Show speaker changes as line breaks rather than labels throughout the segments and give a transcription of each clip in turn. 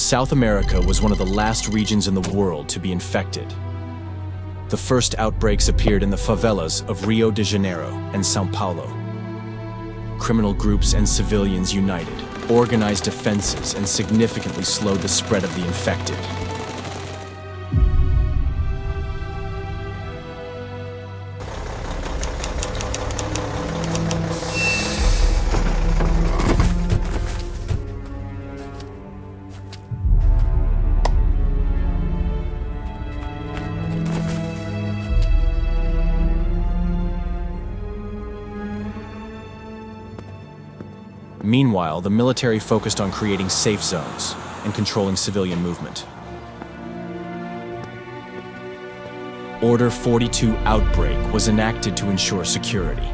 South America was one of the last regions in the world to be infected. The first outbreaks appeared in the favelas of Rio de Janeiro and São Paulo. Criminal groups and civilians united, organized defenses, and significantly slowed the spread of the infected. Meanwhile, the military focused on creating safe zones and controlling civilian movement. Order 42 Outbreak was enacted to ensure security.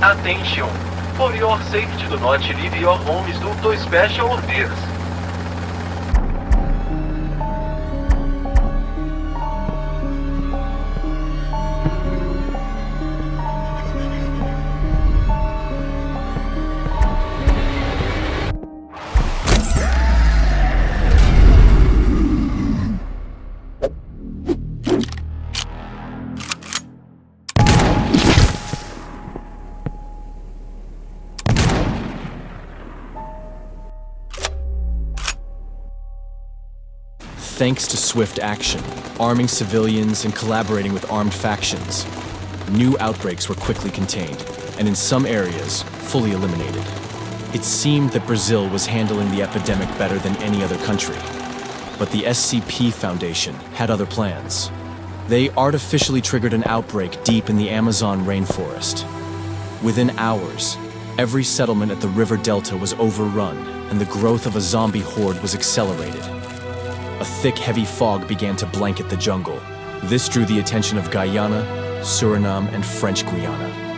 Attention! For your safety, do not leave your homes due to special orders.
Thanks to swift action, arming civilians and collaborating with armed factions, new outbreaks were quickly contained, and in some areas, fully eliminated. It seemed that Brazil was handling the epidemic better than any other country. But the SCP Foundation had other plans. They artificially triggered an outbreak deep in the Amazon rainforest. Within hours, every settlement at the river delta was overrun, and the growth of a zombie horde was accelerated. A thick, heavy fog began to blanket the jungle. This drew the attention of Guyana, Suriname, and French Guiana.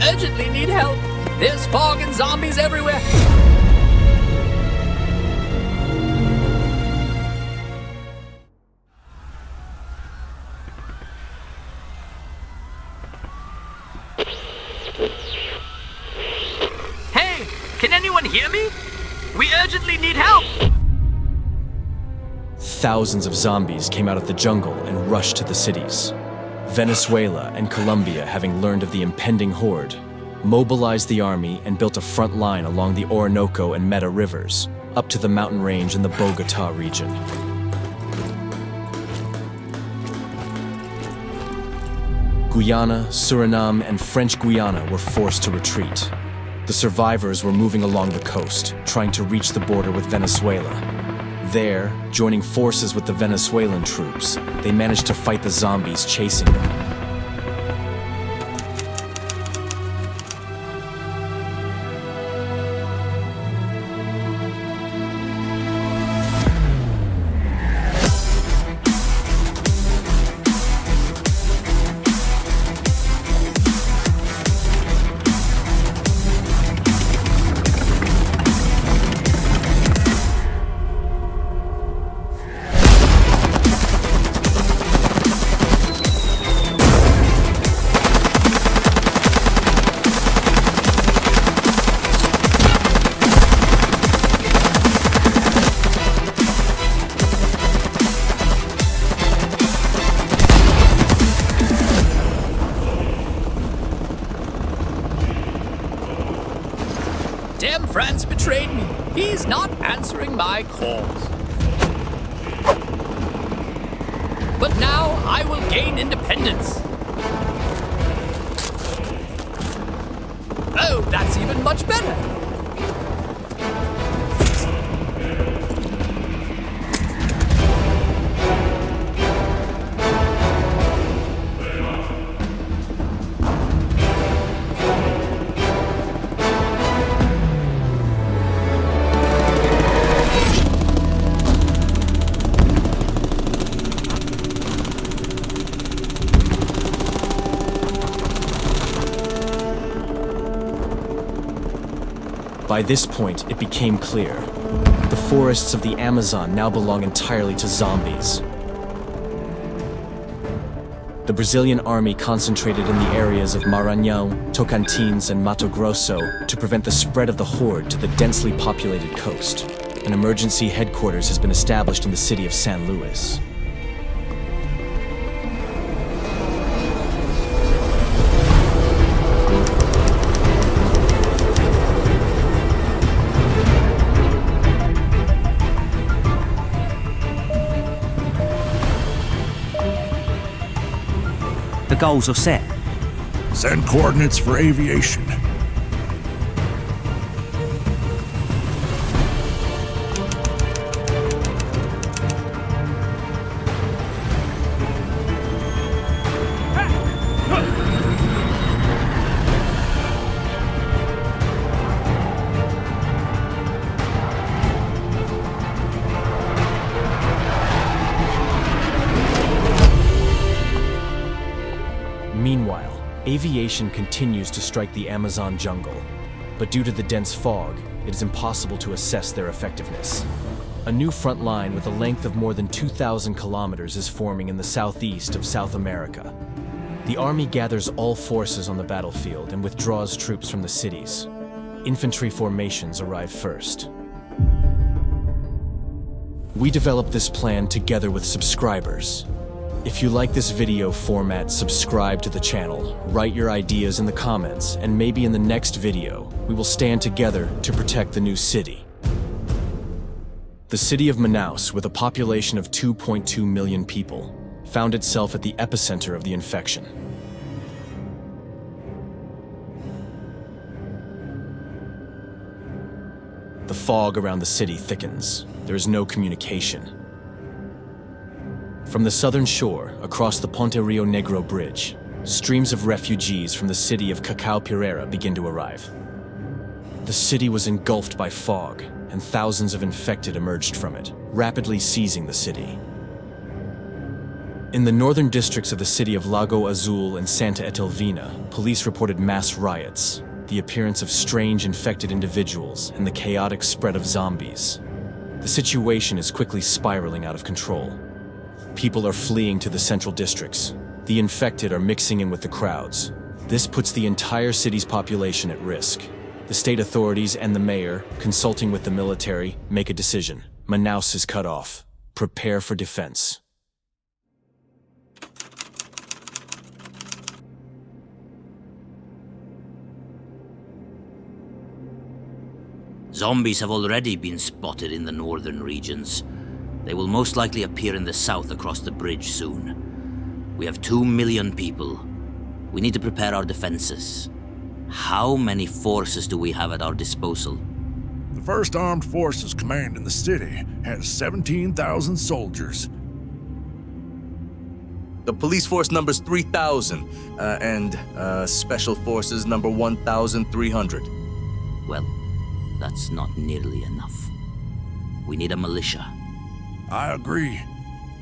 urgently need help. There's fog and zombies everywhere. Hey, can anyone hear me? We urgently need help.
Thousands of zombies came out of the jungle and rushed to the cities. Venezuela and Colombia, having learned of the impending horde, mobilized the army and built a front line along the Orinoco and Meta rivers, up to the mountain range in the Bogota region. Guyana, Suriname, and French Guiana were forced to retreat. The survivors were moving along the coast, trying to reach the border with Venezuela. There, joining forces with the Venezuelan troops, they managed to fight the zombies chasing them.
Damn, France betrayed me. He's not answering my calls. But now I will gain independence. Oh, that's even much better.
By this point, it became clear. The forests of the Amazon now belong entirely to zombies. The Brazilian army concentrated in the areas of Maranhão, Tocantins, and Mato Grosso to prevent the spread of the horde to the densely populated coast. An emergency headquarters has been established in the city of San Luis.
The goals are set.
Send coordinates for aviation.
Meanwhile, aviation continues to strike the Amazon jungle, but due to the dense fog, it is impossible to assess their effectiveness. A new front line with a length of more than 2,000 kilometers is forming in the southeast of South America. The army gathers all forces on the battlefield and withdraws troops from the cities. Infantry formations arrive first. We developed this plan together with subscribers. If you like this video format, subscribe to the channel, write your ideas in the comments, and maybe in the next video, we will stand together to protect the new city. The city of Manaus, with a population of 2.2 million people, found itself at the epicenter of the infection. The fog around the city thickens. There is no communication. From the southern shore, across the Ponte Rio Negro bridge, streams of refugees from the city of Cacau Pereira begin to arrive. The city was engulfed by fog, and thousands of infected emerged from it, rapidly seizing the city. In the northern districts of the city of Lago Azul and Santa Etelvina, police reported mass riots, the appearance of strange infected individuals, and the chaotic spread of zombies. The situation is quickly spiraling out of control. People are fleeing to the central districts. The infected are mixing in with the crowds. This puts the entire city's population at risk. The state authorities and the mayor, consulting with the military, make a decision. Manaus is cut off. Prepare for defense.
Zombies have already been spotted in the northern regions. They will most likely appear in the south across the bridge soon. We have 2 million people. We need to prepare our defenses. How many forces do we have at our disposal?
The 1st Armed Forces Command in the city has 17,000 soldiers.
The police force numbers 3,000, and special forces number 1,300.
Well, that's not nearly enough. We need a militia.
I agree.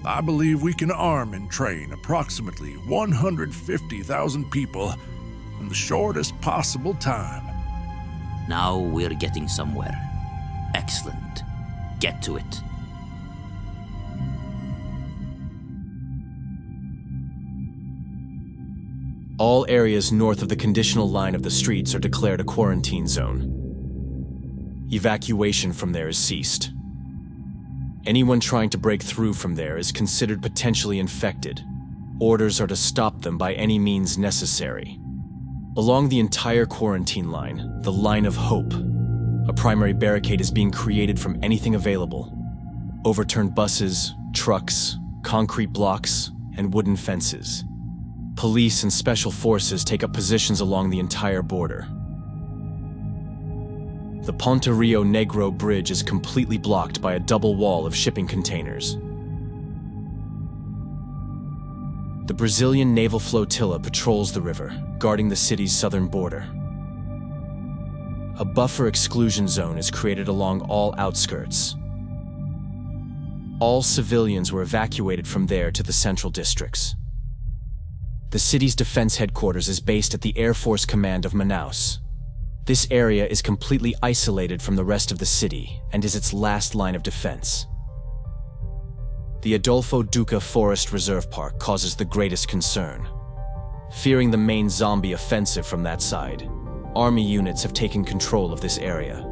I believe we can arm and train approximately 150,000 people in the shortest possible time.
Now we're getting somewhere. Excellent. Get to it.
All areas north of the conditional line of the streets are declared a quarantine zone. Evacuation from there is ceased. Anyone trying to break through from there is considered potentially infected. Orders are to stop them by any means necessary. Along the entire quarantine line, the Line of Hope, a primary barricade is being created from anything available. Overturned buses, trucks, concrete blocks, and wooden fences. Police and special forces take up positions along the entire border. The Ponte Rio Negro bridge is completely blocked by a double wall of shipping containers. The Brazilian naval flotilla patrols the river, guarding the city's southern border. A buffer exclusion zone is created along all outskirts. All civilians were evacuated from there to the central districts. The city's defense headquarters is based at the Air Force Command of Manaus. This area is completely isolated from the rest of the city and is its last line of defense. The Adolfo Duca Forest Reserve Park causes the greatest concern. Fearing the main zombie offensive from that side, Army units have taken control of this area.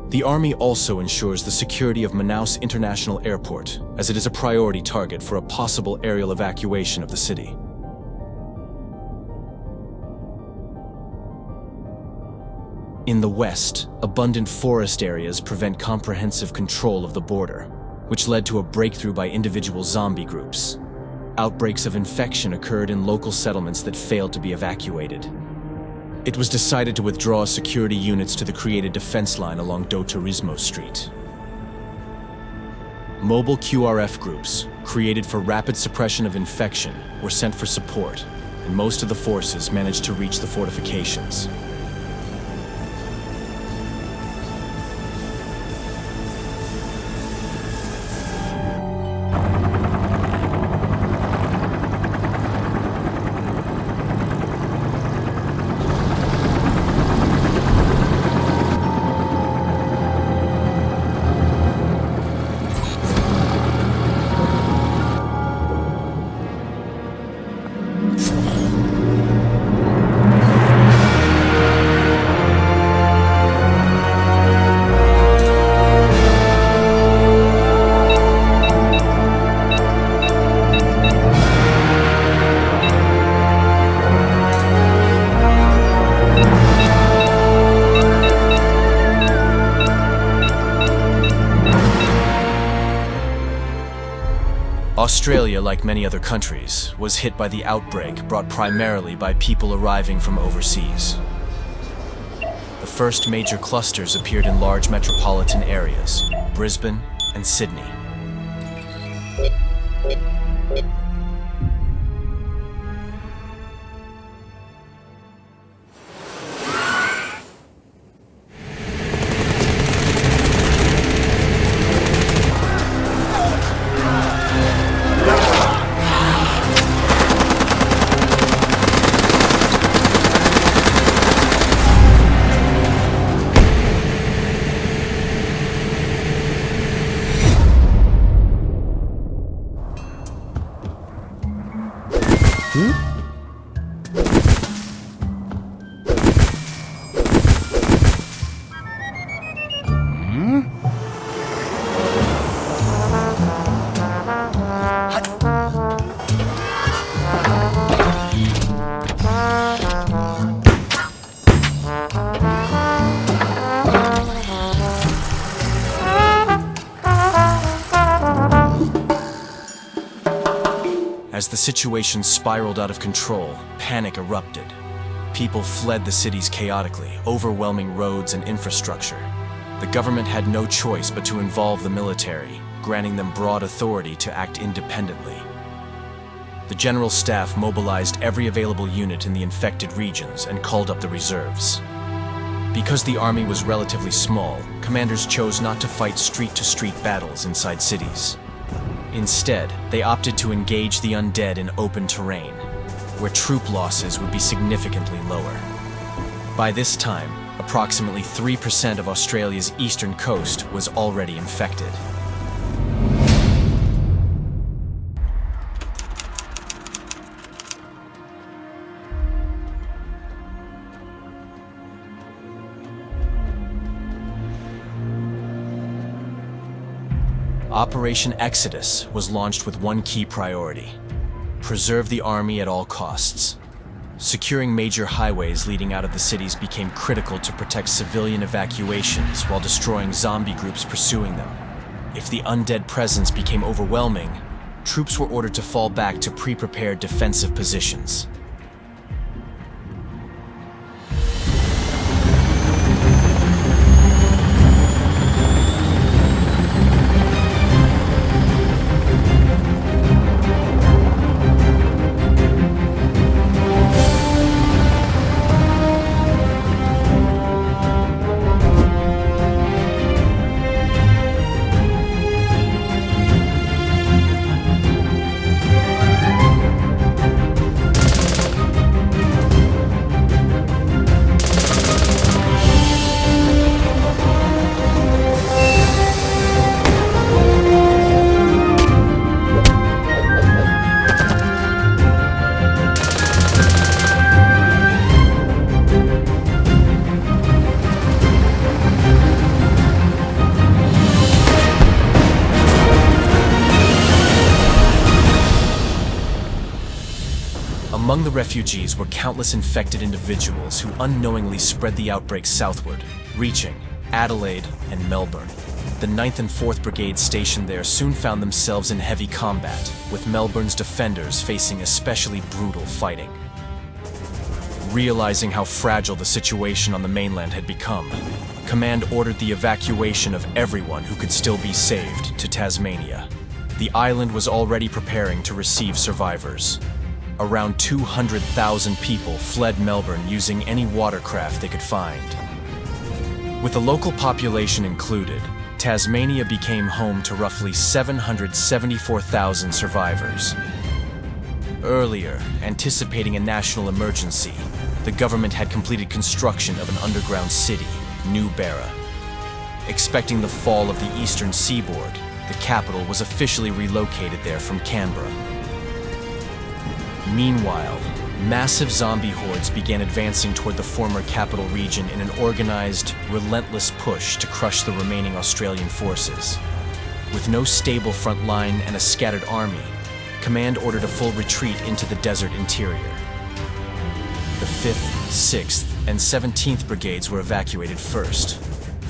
The Army also ensures the security of Manaus International Airport, as it is a priority target for a possible aerial evacuation of the city. In the west, abundant forest areas prevent comprehensive control of the border, which led to a breakthrough by individual zombie groups. Outbreaks of infection occurred in local settlements that failed to be evacuated. It was decided to withdraw security units to the created defense line along Do Turismo Street. Mobile QRF groups, created for rapid suppression of infection, were sent for support, and most of the forces managed to reach the fortifications. Australia, like many other countries, was hit by the outbreak brought primarily by people arriving from overseas. The first major clusters appeared in large metropolitan areas, Brisbane and Sydney. situation spiraled out of control, panic erupted. People fled the cities chaotically, overwhelming roads and infrastructure. The government had no choice but to involve the military, granting them broad authority to act independently. The General Staff mobilized every available unit in the infected regions and called up the reserves. Because the army was relatively small, commanders chose not to fight street-to-street battles inside cities. Instead, they opted to engage the undead in open terrain, where troop losses would be significantly lower. By this time, approximately 3% of Australia's eastern coast was already infected. Operation Exodus was launched with one key priority: preserve the army at all costs. Securing major highways leading out of the cities became critical to protect civilian evacuations while destroying zombie groups pursuing them. If the undead presence became overwhelming, troops were ordered to fall back to pre-prepared defensive positions. Among the refugees were countless infected individuals who unknowingly spread the outbreak southward, reaching Adelaide and Melbourne. The 9th and 4th Brigades stationed there soon found themselves in heavy combat, with Melbourne's defenders facing especially brutal fighting. Realizing how fragile the situation on the mainland had become, Command ordered the evacuation of everyone who could still be saved to Tasmania. The island was already preparing to receive survivors. Around 200,000 people fled Melbourne using any watercraft they could find. With the local population included, Tasmania became home to roughly 774,000 survivors. Earlier, anticipating a national emergency, the government had completed construction of an underground city, New Barra. Expecting the fall of the eastern seaboard, the capital was officially relocated there from Canberra. Meanwhile, massive zombie hordes began advancing toward the former capital region in an organized, relentless push to crush the remaining Australian forces. With no stable front line and a scattered army, Command ordered a full retreat into the desert interior. The 5th, 6th, and 17th Brigades were evacuated first,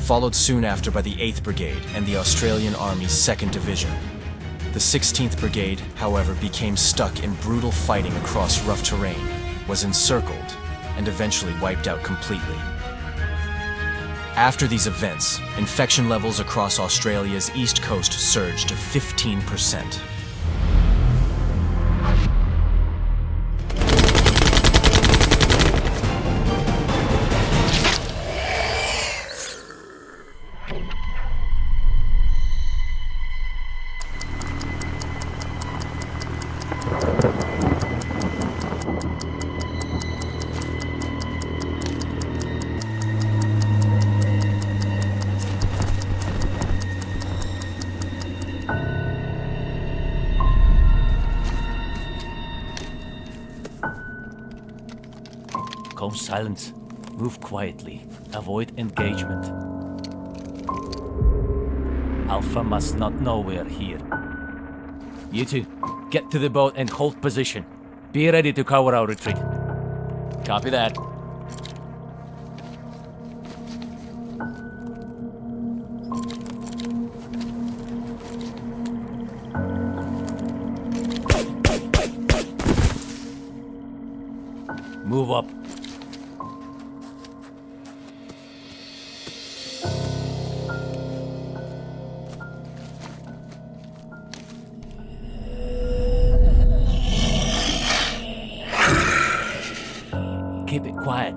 followed soon after by the 8th Brigade and the Australian Army's 2nd Division. The 16th Brigade, however, became stuck in brutal fighting across rough terrain, was encircled, and eventually wiped out completely. After these events, infection levels across Australia's east coast surged to 15%.
Come silence. Move quietly. Avoid engagement. Alpha must not know we're here. You two, get to the boat and hold position. Be ready to cover our retreat. Copy that. Move up. Keep it quiet.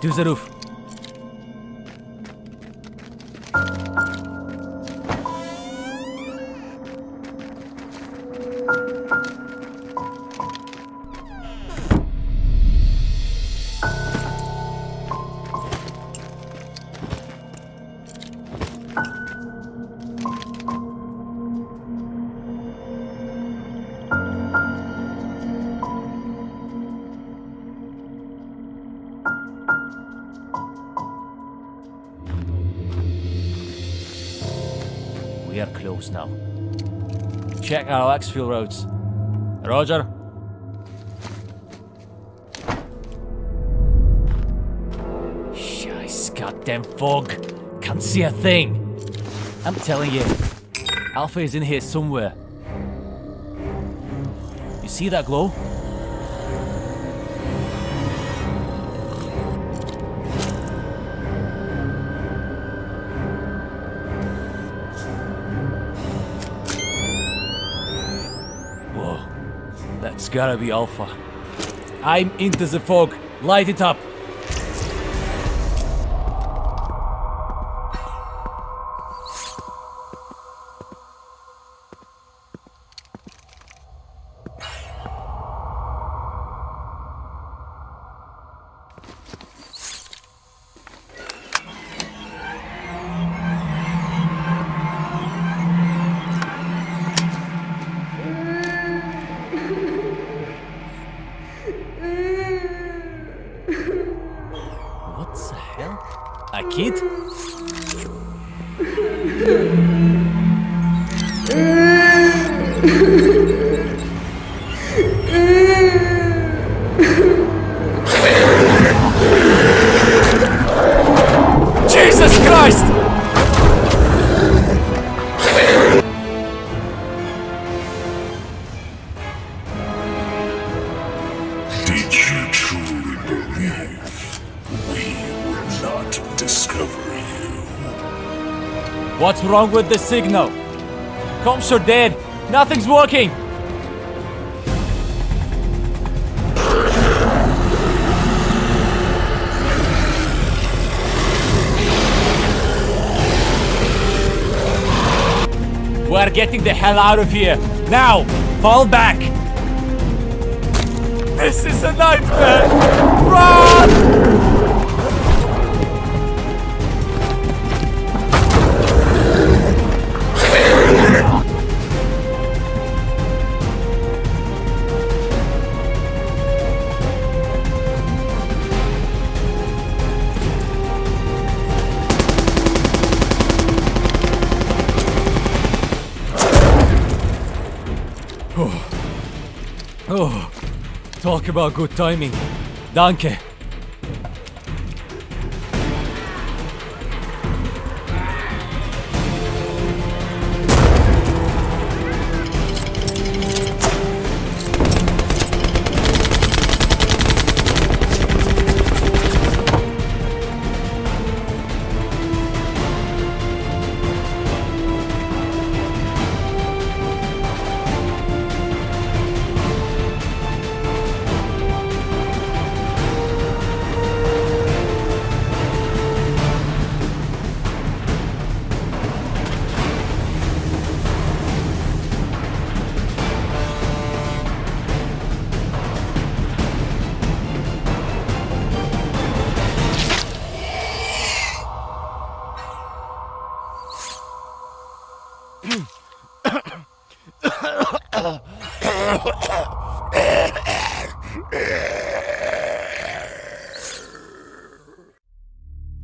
To the roof. We are close now. Check our exfil roads. Roger. Scheiß, goddamn fog. Can't see a thing. I'm telling you, Alpha is in here somewhere. You see that glow? That's gotta be Alpha. I'm into the fog. Light it up. What the hell? A kid? Jesus Christ!
Did you truly believe we would not discover you?
What's wrong with the signal? Comms are dead. Nothing's working. We're getting the hell out of here. Now, fall back. This is a nightmare. Run! Oh, talk about good timing. Danke.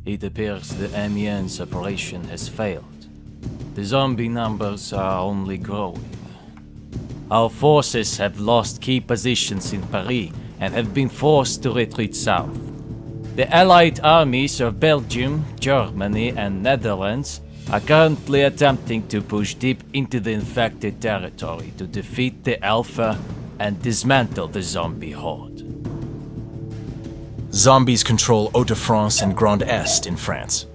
It appears the Amiens operation has failed. The zombie numbers are only growing. Our forces have lost key positions in Paris and have been forced to retreat south. The Allied armies of Belgium, Germany, and Netherlands are currently attempting to push deep into the infected territory to defeat the Alpha and dismantle the zombie horde.
Zombies control Hauts-de-France and Grand Est in France.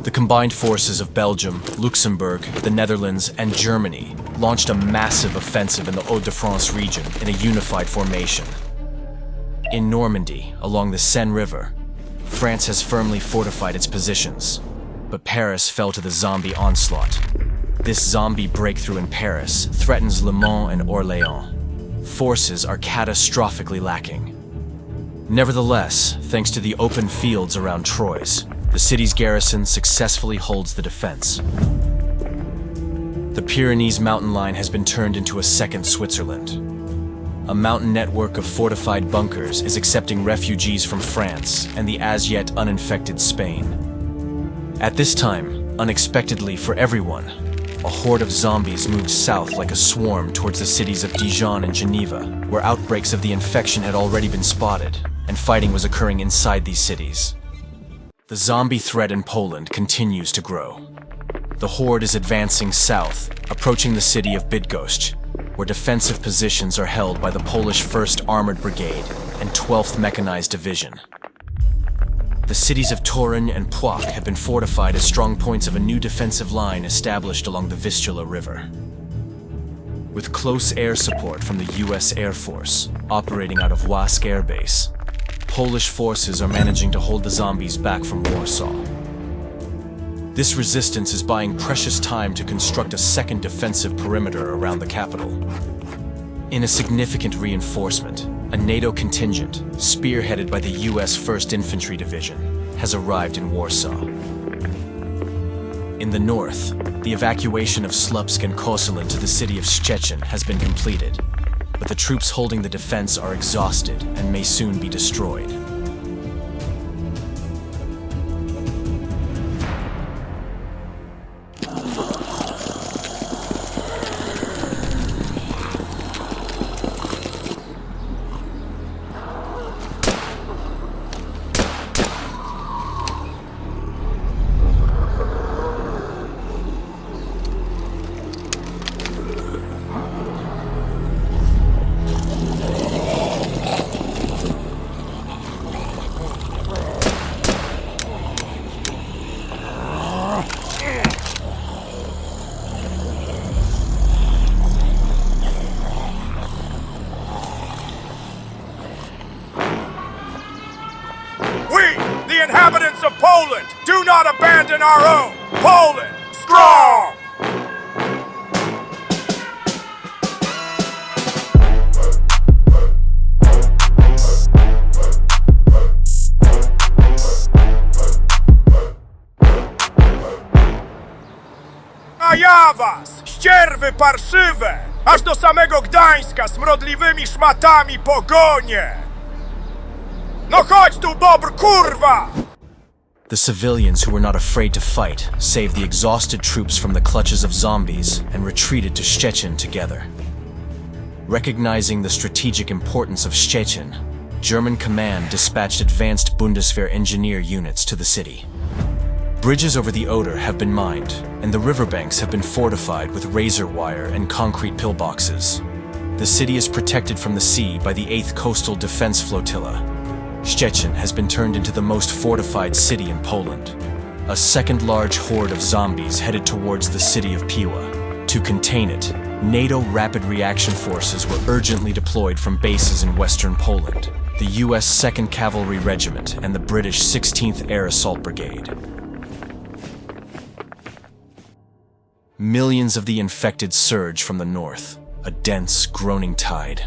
The combined forces of Belgium, Luxembourg, the Netherlands, and Germany launched a massive offensive in the Hauts-de-France region in a unified formation. In Normandy, along the Seine River, France has firmly fortified its positions, but Paris fell to the zombie onslaught. This zombie breakthrough in Paris threatens Le Mans and Orléans. Forces are catastrophically lacking. Nevertheless, thanks to the open fields around Troyes, the city's garrison successfully holds the defense. The Pyrenees mountain line has been turned into a second Switzerland. A mountain network of fortified bunkers is accepting refugees from France and the as-yet uninfected Spain. At this time, unexpectedly for everyone, a horde of zombies moved south like a swarm towards the cities of Dijon and Geneva, where outbreaks of the infection had already been spotted, and fighting was occurring inside these cities. The zombie threat in Poland continues to grow. The horde is advancing south, approaching the city of Bydgoszcz, where defensive positions are held by the Polish 1st Armored Brigade and 12th Mechanized Division. The cities of Torun and Płock have been fortified as strong points of a new defensive line established along the Vistula River. With close air support from the US Air Force, operating out of Łask Air Base, Polish forces are managing to hold the zombies back from Warsaw. This resistance is buying precious time to construct a second defensive perimeter around the capital. In a significant reinforcement, a NATO contingent, spearheaded by the US 1st Infantry Division, has arrived in Warsaw. In the north, the evacuation of Słupsk and Koszalin to the city of Szczecin has been completed, but the troops holding the defense are exhausted and may soon be destroyed.
The inhabitants of Poland, do not abandon our own! Poland, strong! A ja was, ścierwy parszywe! Aż do samego Gdańska smrodliwymi szmatami pogonię! No chodź tu, Bobr, kurwa!
The civilians who were not afraid to fight saved the exhausted troops from the clutches of zombies and retreated to Szczecin together. Recognizing the strategic importance of Szczecin, German command dispatched advanced Bundeswehr engineer units to the city. Bridges over the Oder have been mined, and the riverbanks have been fortified with razor wire and concrete pillboxes. The city is protected from the sea by the 8th Coastal Defense Flotilla. Szczecin has been turned into the most fortified city in Poland. A second large horde of zombies headed towards the city of Piła. To contain it, NATO Rapid Reaction Forces were urgently deployed from bases in western Poland, the US 2nd Cavalry Regiment and the British 16th Air Assault Brigade. Millions of the infected surge from the north, a dense, groaning tide.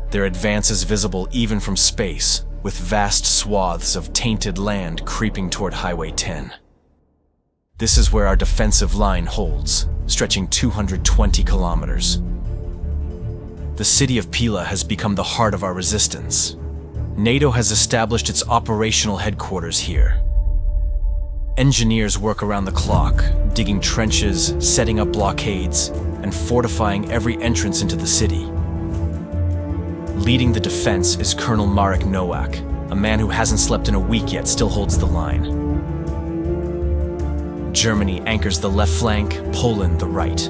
Their advance is visible even from space, with vast swaths of tainted land creeping toward Highway 10. This is where our defensive line holds, stretching 220 kilometers. The city of Pila has become the heart of our resistance. NATO has established its operational headquarters here. Engineers work around the clock, digging trenches, setting up blockades, and fortifying every entrance into the city. Leading the defense is Colonel Marek Nowak, a man who hasn't slept in a week yet still holds the line. Germany anchors the left flank, Poland the right.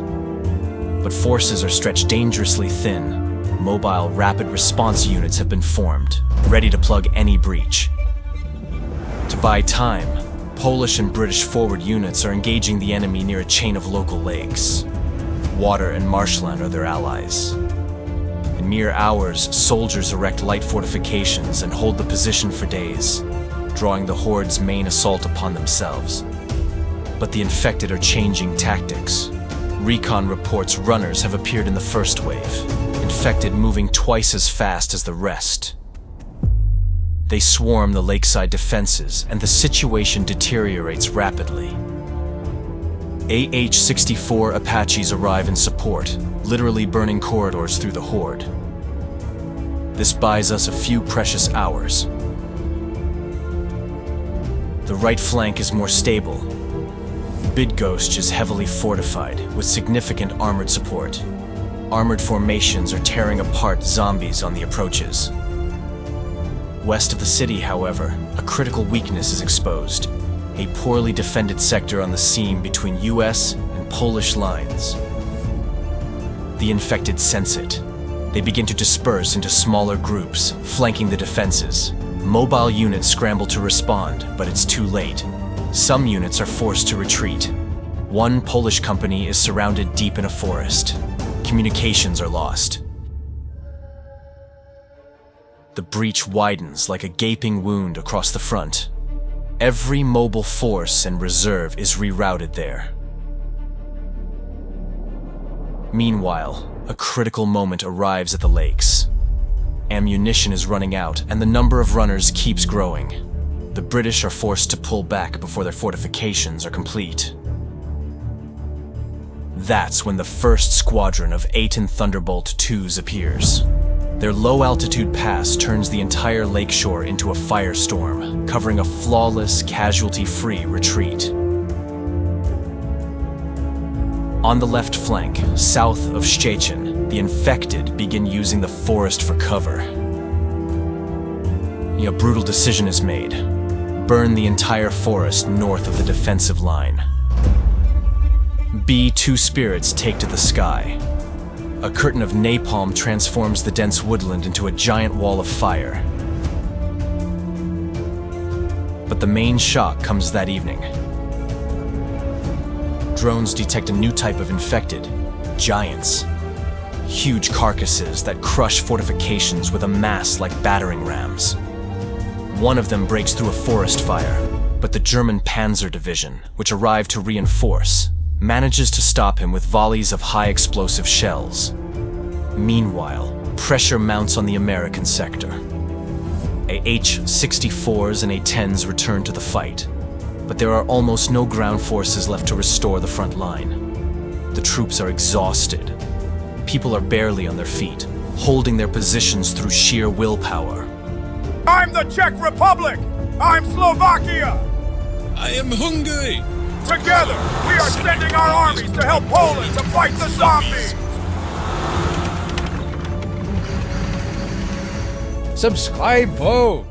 But forces are stretched dangerously thin. Mobile rapid response units have been formed, ready to plug any breach. To buy time, Polish and British forward units are engaging the enemy near a chain of local lakes. Water and marshland are their allies. In mere hours, soldiers erect light fortifications and hold the position for days, drawing the horde's main assault upon themselves. But the infected are changing tactics. Recon reports runners have appeared in the first wave, infected moving twice as fast as the rest. They swarm the lakeside defenses, and the situation deteriorates rapidly. AH-64 Apaches arrive in support, literally burning corridors through the horde. This buys us a few precious hours. The right flank is more stable. Bydgoszcz is heavily fortified, with significant armored support. Armored formations are tearing apart zombies on the approaches. West of the city, however, a critical weakness is exposed. A poorly defended sector on the seam between US and Polish lines. The infected sense it. They begin to disperse into smaller groups, flanking the defenses. Mobile units scramble to respond, but it's too late. Some units are forced to retreat. One Polish company is surrounded deep in a forest. Communications are lost. The breach widens like a gaping wound across the front. Every mobile force and reserve is rerouted there. Meanwhile, a critical moment arrives at the lakes. Ammunition is running out, and the number of runners keeps growing. The British are forced to pull back before their fortifications are complete. That's when the first squadron of 8 Thunderbolt IIs appears. Their low-altitude pass turns the entire lakeshore into a firestorm, covering a flawless, casualty-free retreat. On the left flank, south of Szczecin, the infected begin using the forest for cover. A brutal decision is made. Burn the entire forest north of the defensive line. B-2 spirits take to the sky. A curtain of napalm transforms the dense woodland into a giant wall of fire. But the main shock comes that evening. Drones detect a new type of infected, giants. Huge carcasses that crush fortifications with a mass like battering rams. One of them breaks through a forest fire, but the German Panzer Division, which arrived to reinforce, manages to stop him with volleys of high-explosive shells. Meanwhile, pressure mounts on the American sector. AH-64s and A-10s return to the fight, but there are almost no ground forces left to restore the front line. The troops are exhausted. People are barely on their feet, holding their positions through sheer willpower.
I'm the Czech Republic! I'm Slovakia!
I am Hungary!
Together, we are sending our armies to help Poland to fight the zombies!
Subscribe, Bo!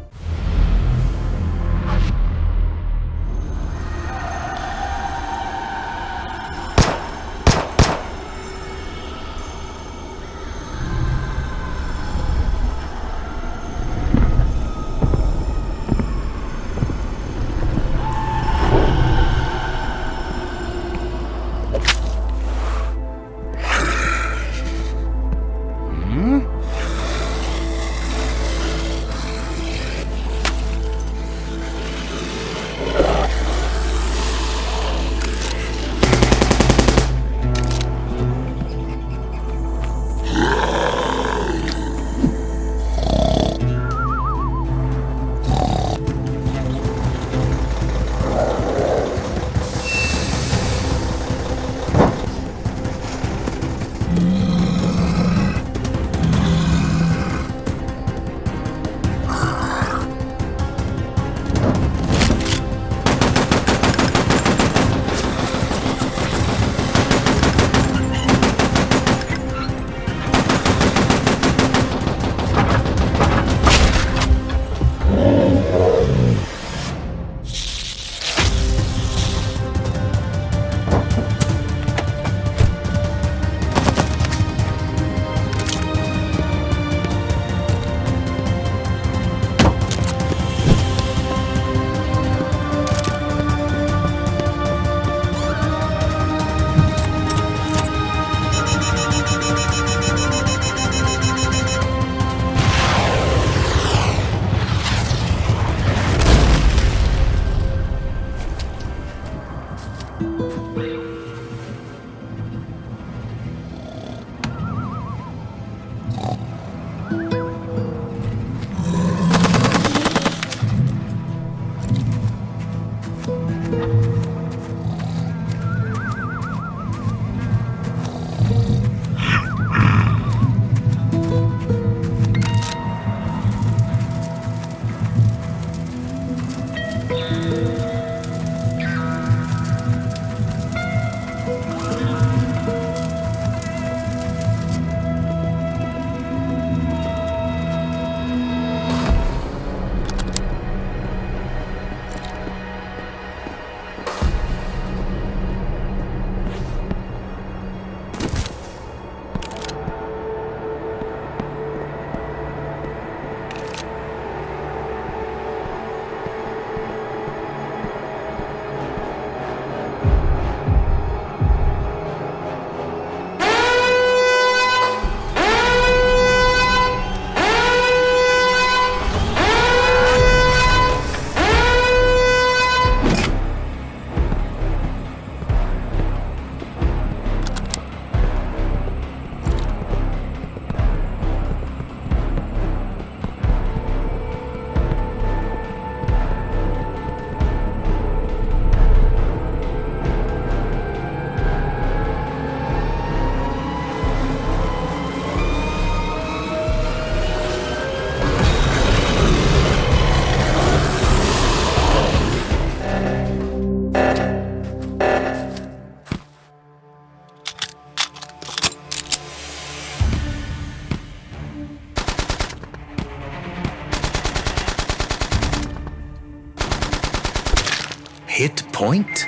hit point?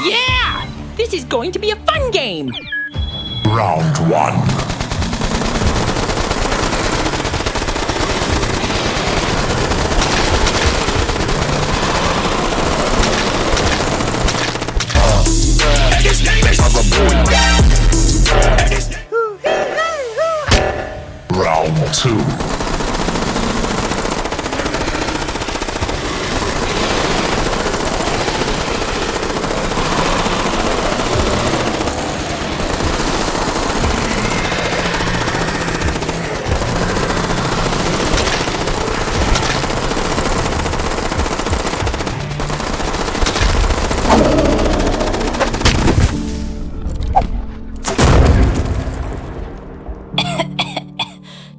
Yeah! This is going to be a fun game!
Round one.
And his name is
Round two.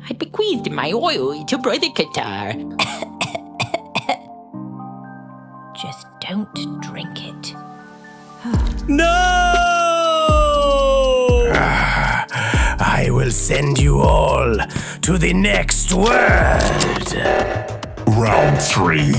I bequeathed my oil to Brother Qatar. Just don't drink it.
I will send you all to the next world.
Round three.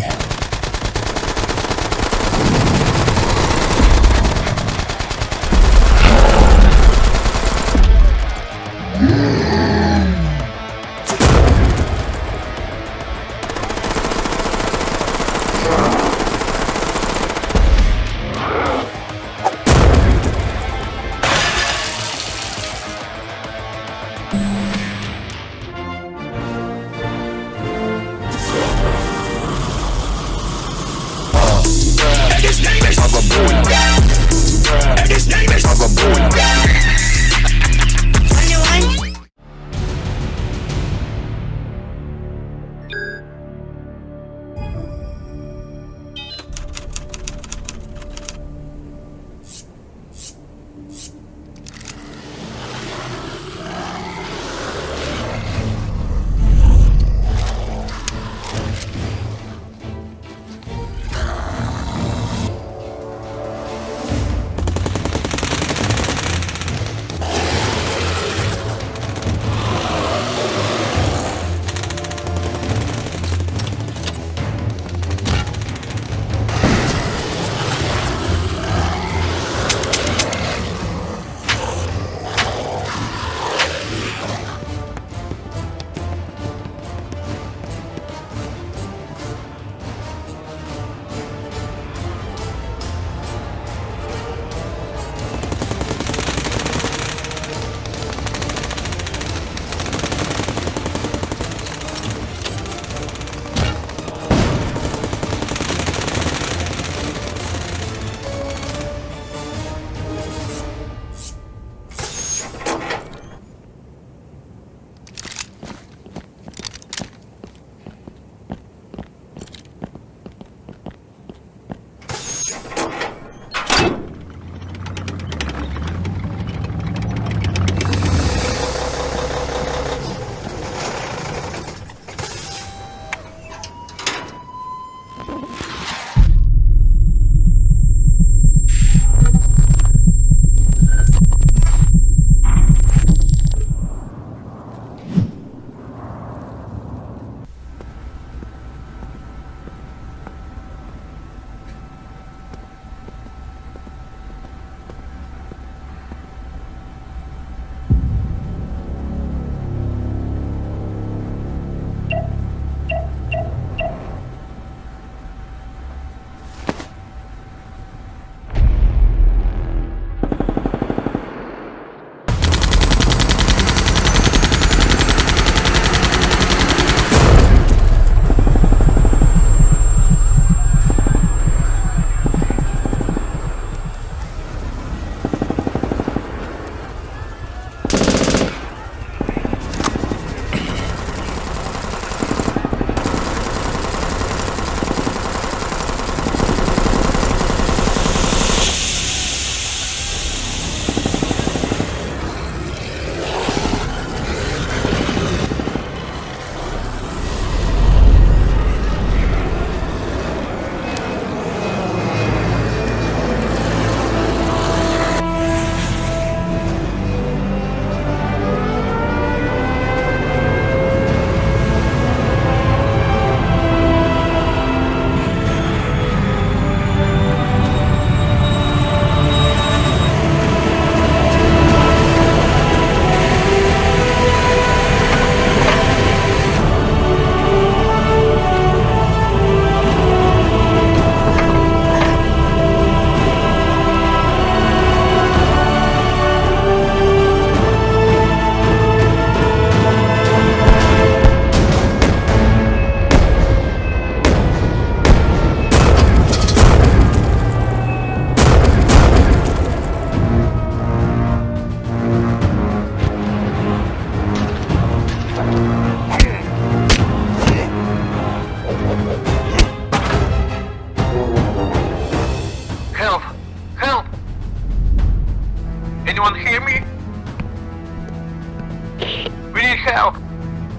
help.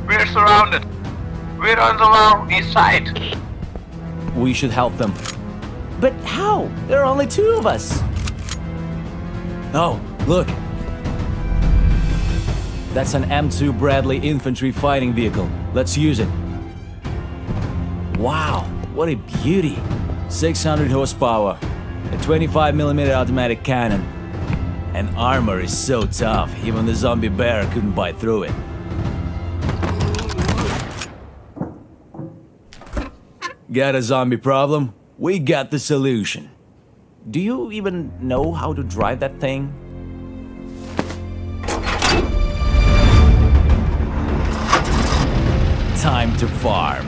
We're surrounded. We're on the lower east side.
We should help them. But how? There are only 2 of us. Oh, look. That's an M2 Bradley infantry fighting vehicle. Let's use it. Wow, what a beauty. 600 horsepower, a 25mm automatic cannon. And armor is so tough, even the zombie bear couldn't bite through it. Got a zombie problem? We got the solution. Do you even know how to drive that thing? Time to farm.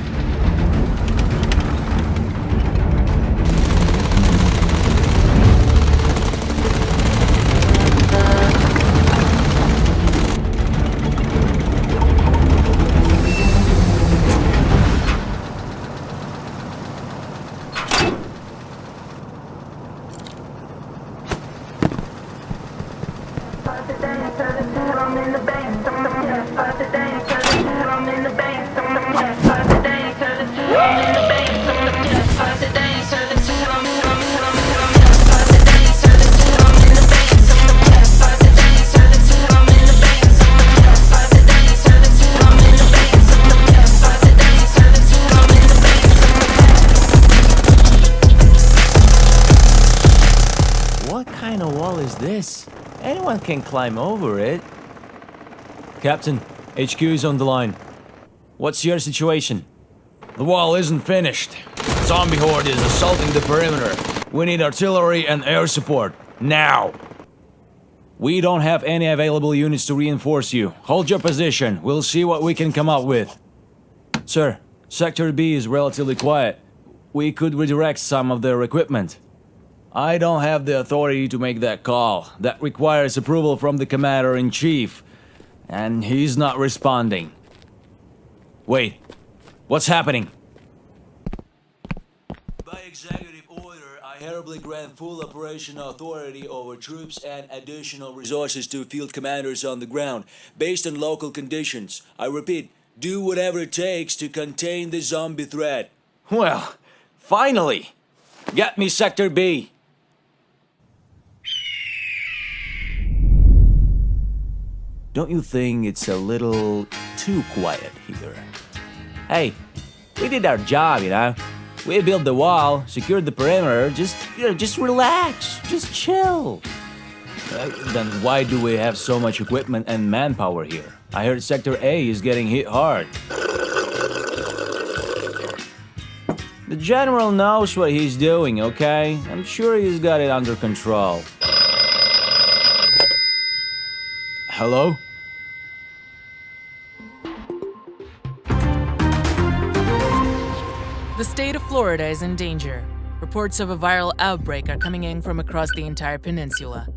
What kind of wall is this? Anyone can climb over it. Captain, HQ is on the line. What's your situation? The wall isn't finished. Zombie horde is assaulting the perimeter. We need artillery and air support. Now! We don't have any available units to reinforce you. Hold your position. We'll see what we can come up with. Sir, Sector B is relatively quiet. We could redirect some of their equipment. I don't have the authority to make that call. That requires approval from the Commander-in-Chief. And he's not responding. Wait, what's happening? By executive order, I hereby grant full operational authority over troops and additional resources to field commanders on the ground, based on local conditions. I repeat, do whatever it takes to contain the zombie threat. Well, finally! Get me Sector B! Don't you think it's a little too quiet here? Hey, we did our job, you know? We built the wall, secured the perimeter, just relax, just chill. Then why do we have so much equipment and manpower here? I heard Sector A is getting hit hard. The General knows what he's doing, okay? I'm sure he's got it under control. Hello?
The state of Florida is in danger. Reports of a viral outbreak are coming in from across the entire peninsula.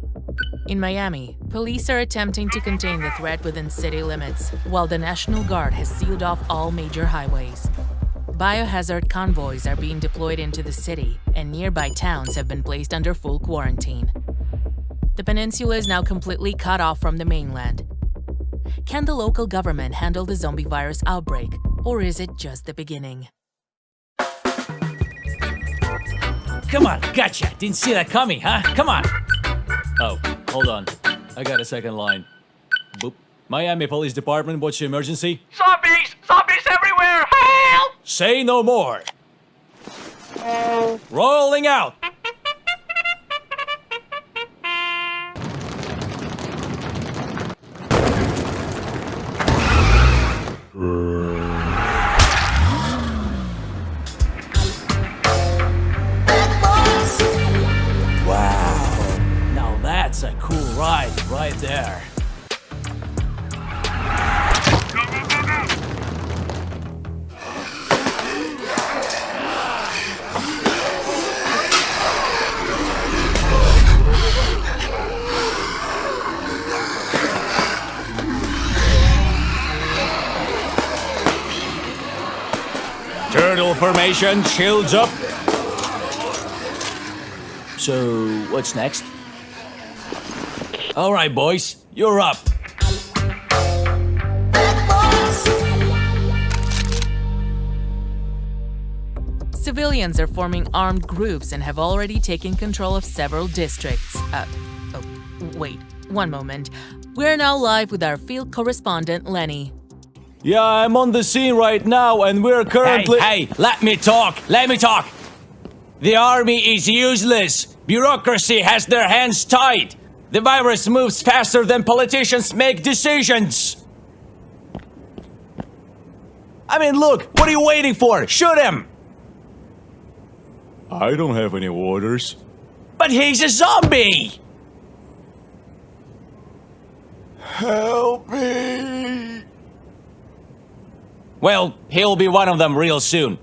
In Miami, police are attempting to contain the threat within city limits, while the National Guard has sealed off all major highways. Biohazard convoys are being deployed into the city, and nearby towns have been placed under full quarantine. The peninsula is now completely cut off from the mainland. Can the local government handle the zombie virus outbreak, or is it just the beginning?
Come on, gotcha! Didn't see that coming, huh? Come on! Oh, hold on. I got a second line. Boop. Miami Police Department, what's your emergency?
Zombies! Zombies everywhere! Help!
Say no more! Rolling out! Wow, now that's a cool ride right there. Turtle formation, shields up. So, what's next? All right, boys, you're up.
Civilians are forming armed groups and have already taken control of several districts. Wait, one moment. We're now live with our field correspondent, Lenny.
Yeah, I'm on the scene right now and we're currently—
Hey, let me talk! The army is useless. Bureaucracy has their hands tied. The virus moves faster than politicians make decisions. I mean, look, what are you waiting for? Shoot him!
I don't have any orders.
But he's a zombie!
Help me!
Well, he'll be one of them real soon.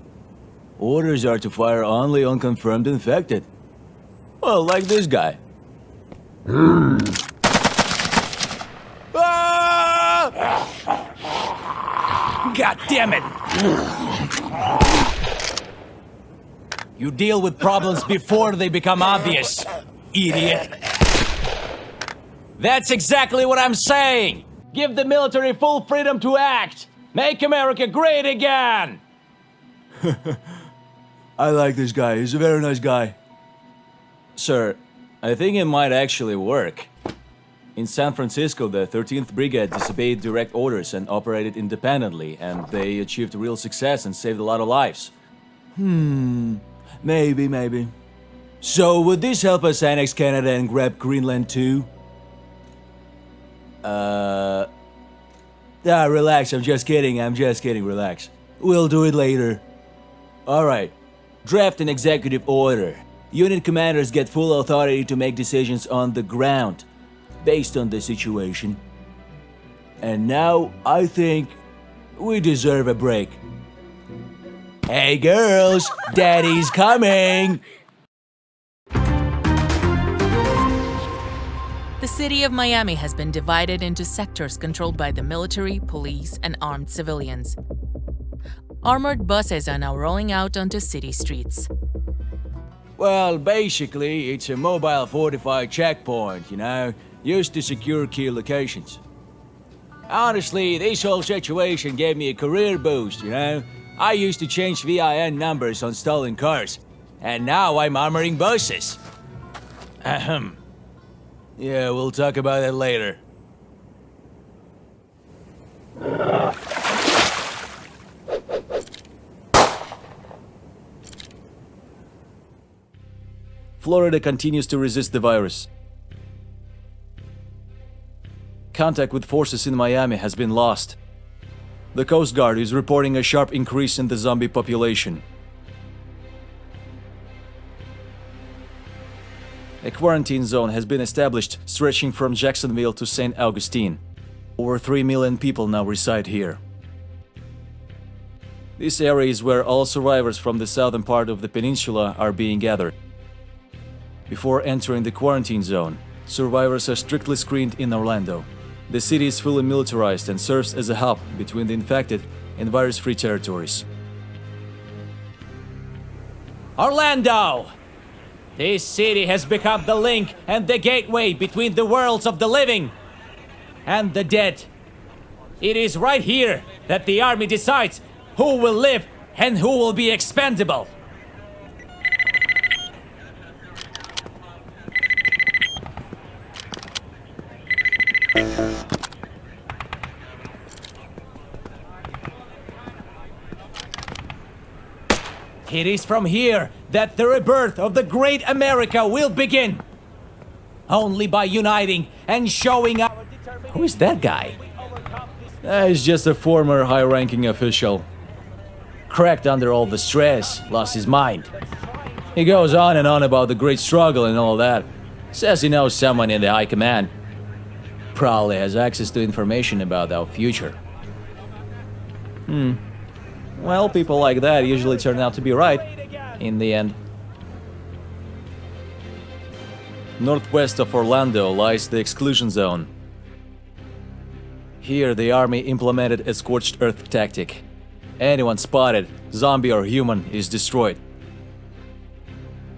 Orders are to fire only on confirmed infected. Well, like this guy.
God damn it! You deal with problems before they become obvious, idiot. That's exactly what I'm saying! Give the military full freedom to act! Make America great again!
I like this guy. He's a very nice guy. Sir, I think it might actually work. In San Francisco, the 13th Brigade disobeyed direct orders and operated independently, and they achieved real success and saved a lot of lives. Maybe. So, would this help us annex Canada and grab Greenland too? Relax, I'm just kidding, relax. We'll do it later. Alright, draft an executive order. Unit commanders get full authority to make decisions on the ground, based on the situation. And now, I think we deserve a break. Hey girls, Daddy's coming!
The city of Miami has been divided into sectors controlled by the military, police, and armed civilians. Armored buses are now rolling out onto city streets.
Well, basically, it's a mobile fortified checkpoint, used to secure key locations. Honestly, this whole situation gave me a career boost, I used to change VIN numbers on stolen cars, and now I'm armoring buses. Ahem. Yeah, we'll talk about that later. Florida continues to resist the virus. Contact with forces in Miami has been lost. The Coast Guard is reporting a sharp increase in the zombie population. A quarantine zone has been established, stretching from Jacksonville to St. Augustine. Over 3 million people now reside here. This area is where all survivors from the southern part of the peninsula are being gathered. Before entering the quarantine zone, survivors are strictly screened in Orlando. The city is fully militarized and serves as a hub between the infected and virus-free territories.
Orlando! This city has become the link and the gateway between the worlds of the living and the dead. It is right here that the army decides who will live and who will be expendable. It is from here that the rebirth of the great America will begin. Only by uniting and showing our determination.
Who is that guy? He's just a former high-ranking official. Cracked under all the stress, lost his mind. He goes on and on about the great struggle and all that. Says he knows someone in the high command. Probably has access to information about our future. Well, people like that usually turn out to be right, in the end. Northwest of Orlando lies the exclusion zone. Here, the army implemented a scorched earth tactic. Anyone spotted, zombie or human, is destroyed.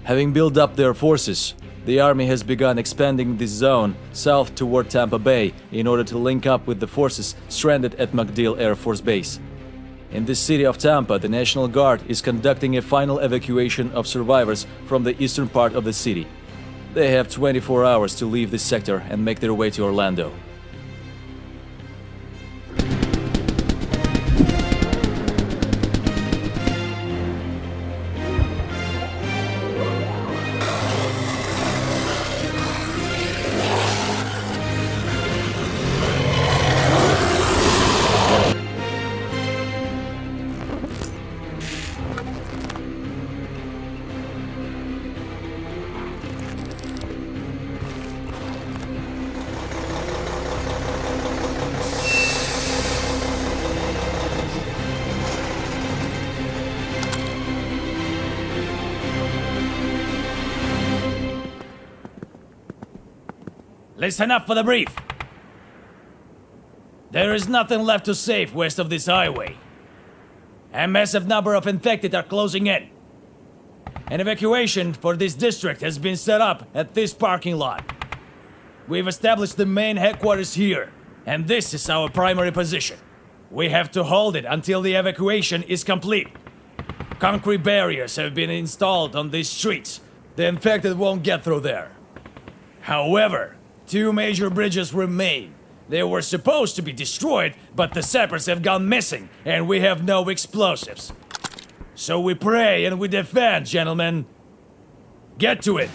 Having built up their forces, the army has begun expanding this zone south toward Tampa Bay in order to link up with the forces stranded at MacDill Air Force Base.
In the city of Tampa, the National Guard is conducting a final evacuation of survivors from the eastern part of the city. They have 24 hours to leave this sector and make their way to Orlando.
Listen up for the brief. There is nothing left to save west of this highway. A massive number of infected are closing in. An evacuation for this district has been set up at this parking lot. We've established the main headquarters here, and this is our primary position. We have to hold it until the evacuation is complete. Concrete barriers have been installed on these streets. The infected won't get through there. However, 2 major bridges remain. They were supposed to be destroyed, but the sappers have gone missing, and we have no explosives. So we pray and we defend, gentlemen. Get to it!